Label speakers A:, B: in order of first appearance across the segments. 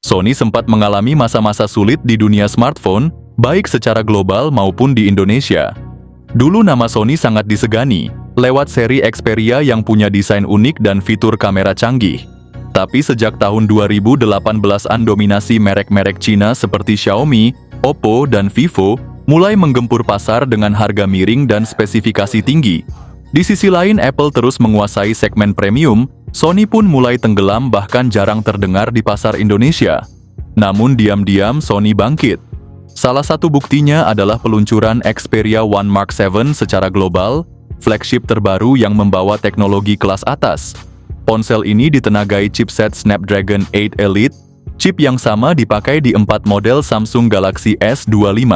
A: Sony sempat mengalami masa-masa sulit di dunia smartphone, baik secara global maupun di Indonesia. Dulu nama Sony sangat disegani, lewat seri Xperia yang punya desain unik dan fitur kamera canggih. Tapi sejak tahun 2018-an dominasi merek-merek Cina seperti Xiaomi, Oppo, dan Vivo mulai menggempur pasar dengan harga miring dan spesifikasi tinggi. Di sisi lain, Apple terus menguasai segmen premium, Sony pun mulai tenggelam bahkan jarang terdengar di pasar Indonesia. Namun diam-diam Sony bangkit. Salah satu buktinya adalah peluncuran Xperia One Mark 7 secara global, flagship terbaru yang membawa teknologi kelas atas. Ponsel ini ditenagai chipset Snapdragon 8 Elite, chip yang sama dipakai di 4 model Samsung Galaxy S25.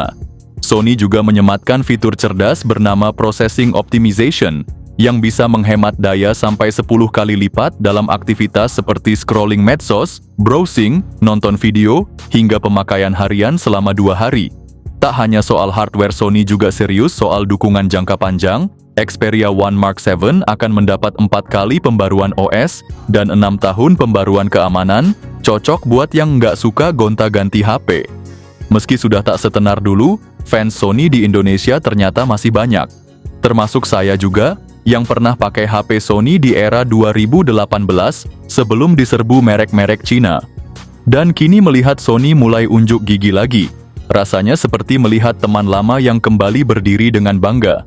A: Sony juga menyematkan fitur cerdas bernama Processing Optimization, yang bisa menghemat daya sampai 10 kali lipat dalam aktivitas seperti scrolling medsos, browsing, nonton video, hingga pemakaian harian selama 2 hari. Tak hanya soal hardware, Sony juga serius soal dukungan jangka panjang. Xperia One Mark 7 akan mendapat 4 kali pembaruan OS dan 6 tahun pembaruan keamanan, cocok buat yang nggak suka gonta-ganti HP. Meski sudah tak setenar dulu, fans Sony di Indonesia ternyata masih banyak. Termasuk saya juga, yang pernah pakai HP Sony di era 2018 sebelum diserbu merek-merek Cina. Dan kini melihat Sony mulai unjuk gigi lagi, rasanya seperti melihat teman lama yang kembali berdiri dengan bangga.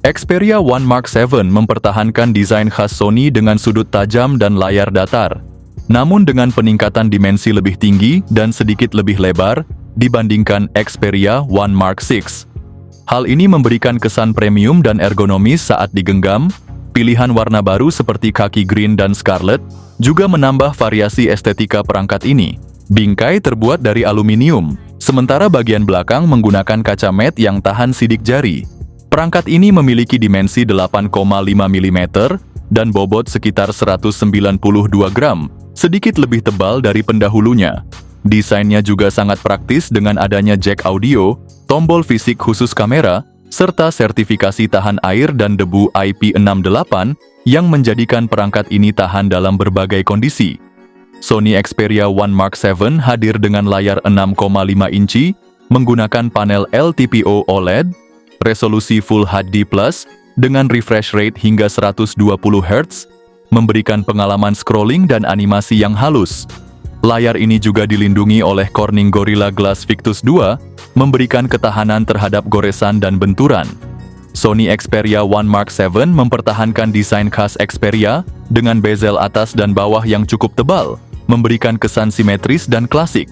A: Xperia One Mark 7 mempertahankan desain khas Sony dengan sudut tajam dan layar datar, namun dengan peningkatan dimensi lebih tinggi dan sedikit lebih lebar dibandingkan Xperia One Mark 6. Hal ini memberikan kesan premium dan ergonomis saat digenggam. Pilihan warna baru seperti khaki green dan scarlet juga menambah variasi estetika perangkat ini. Bingkai terbuat dari aluminium, sementara bagian belakang menggunakan kaca matte yang tahan sidik jari. Perangkat ini memiliki dimensi 8,5 mm dan bobot sekitar 192 gram, sedikit lebih tebal dari pendahulunya. Desainnya juga sangat praktis dengan adanya jack audio, tombol fisik khusus kamera, serta sertifikasi tahan air dan debu IP68 yang menjadikan perangkat ini tahan dalam berbagai kondisi. Sony Xperia One Mark 7 hadir dengan layar 6,5 inci, menggunakan panel LTPO OLED, resolusi Full HD+, dengan refresh rate hingga 120 Hz, memberikan pengalaman scrolling dan animasi yang halus. Layar ini juga dilindungi oleh Corning Gorilla Glass Victus 2, memberikan ketahanan terhadap goresan dan benturan. Sony Xperia One Mark 7 mempertahankan desain khas Xperia dengan bezel atas dan bawah yang cukup tebal, memberikan kesan simetris dan klasik.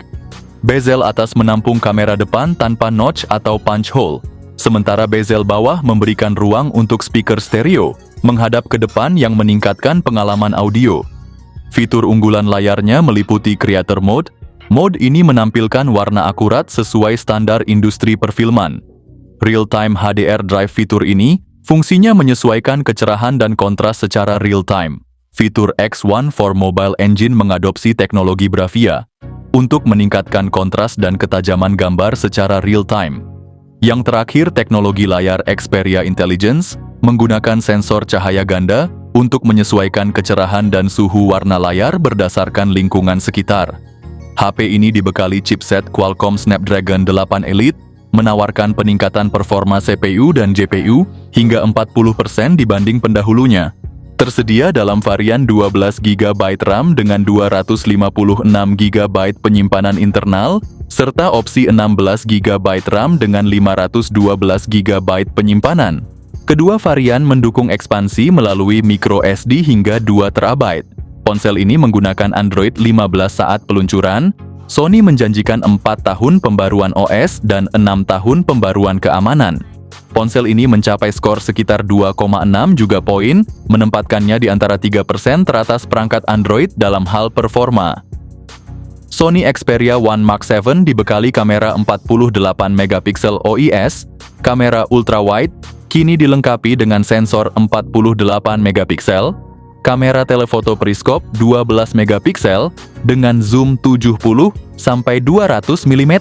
A: Bezel atas menampung kamera depan tanpa notch atau punch hole, sementara bezel bawah memberikan ruang untuk speaker stereo menghadap ke depan yang meningkatkan pengalaman audio. Fitur unggulan layarnya meliputi Creator Mode. Mode ini menampilkan warna akurat sesuai standar industri perfilman. Real-time HDR Drive fitur ini fungsinya menyesuaikan kecerahan dan kontras secara real-time. Fitur X1 for Mobile Engine mengadopsi teknologi Bravia untuk meningkatkan kontras dan ketajaman gambar secara real-time. Yang terakhir, teknologi layar Xperia Intelligence menggunakan sensor cahaya ganda untuk menyesuaikan kecerahan dan suhu warna layar berdasarkan lingkungan sekitar. HP ini dibekali chipset Qualcomm Snapdragon 8 Elite, menawarkan peningkatan performa CPU dan GPU hingga 40% dibanding pendahulunya. Tersedia dalam varian 12 GB RAM dengan 256 GB penyimpanan internal, serta opsi 16 GB RAM dengan 512 GB penyimpanan. Kedua varian mendukung ekspansi melalui microSD hingga 2 TB. Ponsel ini menggunakan Android 15 saat peluncuran. Sony menjanjikan 4 tahun pembaruan OS dan 6 tahun pembaruan keamanan. Ponsel ini mencapai skor sekitar 2,6 juga poin, menempatkannya di antara 3% teratas perangkat Android dalam hal performa. Sony Xperia One Mark 7 dibekali kamera 48 MP OIS, kamera ultrawide, kini dilengkapi dengan sensor 48 MP, kamera telefoto periskop 12 MP dengan zoom 70 sampai 200 mm.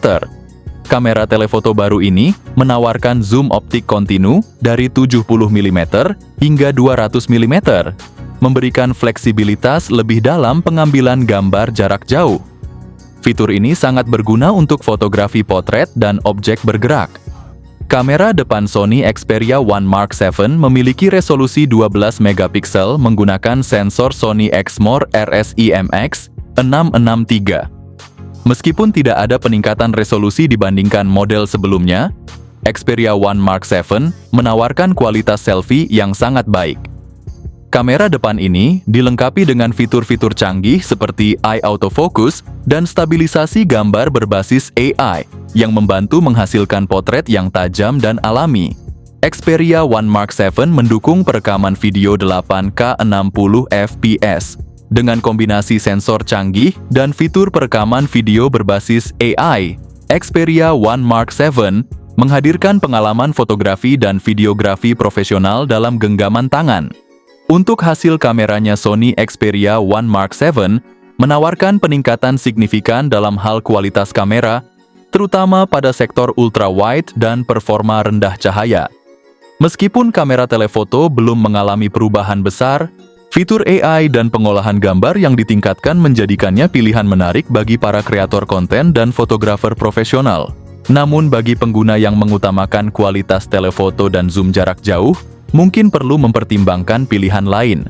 A: Kamera telefoto baru ini menawarkan zoom optik kontinu dari 70 mm hingga 200 mm, memberikan fleksibilitas lebih dalam pengambilan gambar jarak jauh. Fitur ini sangat berguna untuk fotografi potret dan objek bergerak. Kamera depan Sony Xperia One Mark VII memiliki resolusi 12 megapiksel menggunakan sensor Sony Exmor RSIMX 663. Meskipun tidak ada peningkatan resolusi dibandingkan model sebelumnya, Xperia One Mark VII menawarkan kualitas selfie yang sangat baik. Kamera depan ini dilengkapi dengan fitur-fitur canggih seperti eye autofocus dan stabilisasi gambar berbasis AI yang membantu menghasilkan potret yang tajam dan alami. Xperia One Mark VII mendukung perekaman video 8K 60 fps dengan kombinasi sensor canggih dan fitur perekaman video berbasis AI. Xperia One Mark VII menghadirkan pengalaman fotografi dan videografi profesional dalam genggaman tangan. Untuk hasil kameranya, Sony Xperia One Mark VII menawarkan peningkatan signifikan dalam hal kualitas kamera, terutama pada sektor ultra-wide dan performa rendah cahaya. Meskipun kamera telefoto belum mengalami perubahan besar, fitur AI dan pengolahan gambar yang ditingkatkan menjadikannya pilihan menarik bagi para kreator konten dan fotografer profesional. Namun bagi pengguna yang mengutamakan kualitas telefoto dan zoom jarak jauh, mungkin perlu mempertimbangkan pilihan lain.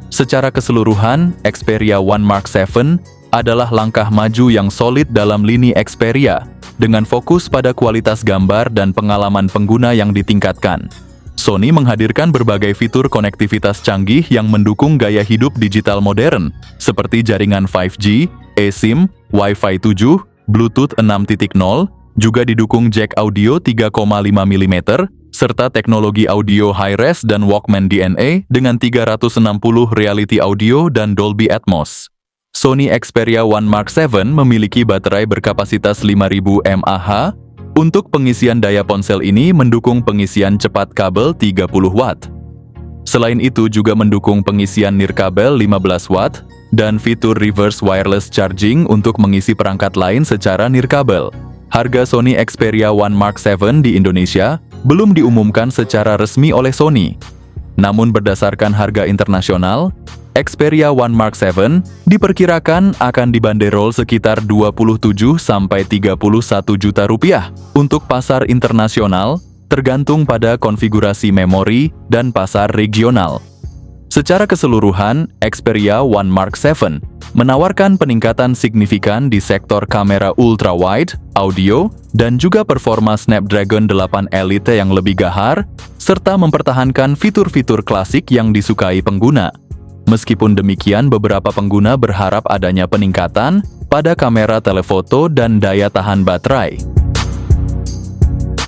A: Secara keseluruhan, Xperia One Mark VII adalah langkah maju yang solid dalam lini Xperia, dengan fokus pada kualitas gambar dan pengalaman pengguna yang ditingkatkan. Sony menghadirkan berbagai fitur konektivitas canggih yang mendukung gaya hidup digital modern, seperti jaringan 5G, eSIM, Wi-Fi 7, Bluetooth 6.0, juga didukung jack audio 3,5 mm, serta teknologi audio high-res dan Walkman DNA dengan 360 reality audio dan Dolby Atmos. Sony Xperia One Mark VII memiliki baterai berkapasitas 5000 mAh. Untuk pengisian daya ponsel ini mendukung pengisian cepat kabel 30 Watt. Selain itu juga mendukung pengisian nirkabel 15 Watt dan fitur reverse wireless charging untuk mengisi perangkat lain secara nirkabel. Harga Sony Xperia One Mark VII di Indonesia belum diumumkan secara resmi oleh Sony. Namun berdasarkan harga internasional, Xperia One Mark VII diperkirakan akan dibanderol sekitar 27–31 juta rupiah. Untuk pasar internasional, tergantung pada konfigurasi memori dan pasar regional. Secara keseluruhan, Xperia One Mark VII menawarkan peningkatan signifikan di sektor kamera ultra-wide, audio, dan juga performa Snapdragon 8 Elite yang lebih gahar, serta mempertahankan fitur-fitur klasik yang disukai pengguna. Meskipun demikian, beberapa pengguna berharap adanya peningkatan pada kamera telefoto dan daya tahan baterai.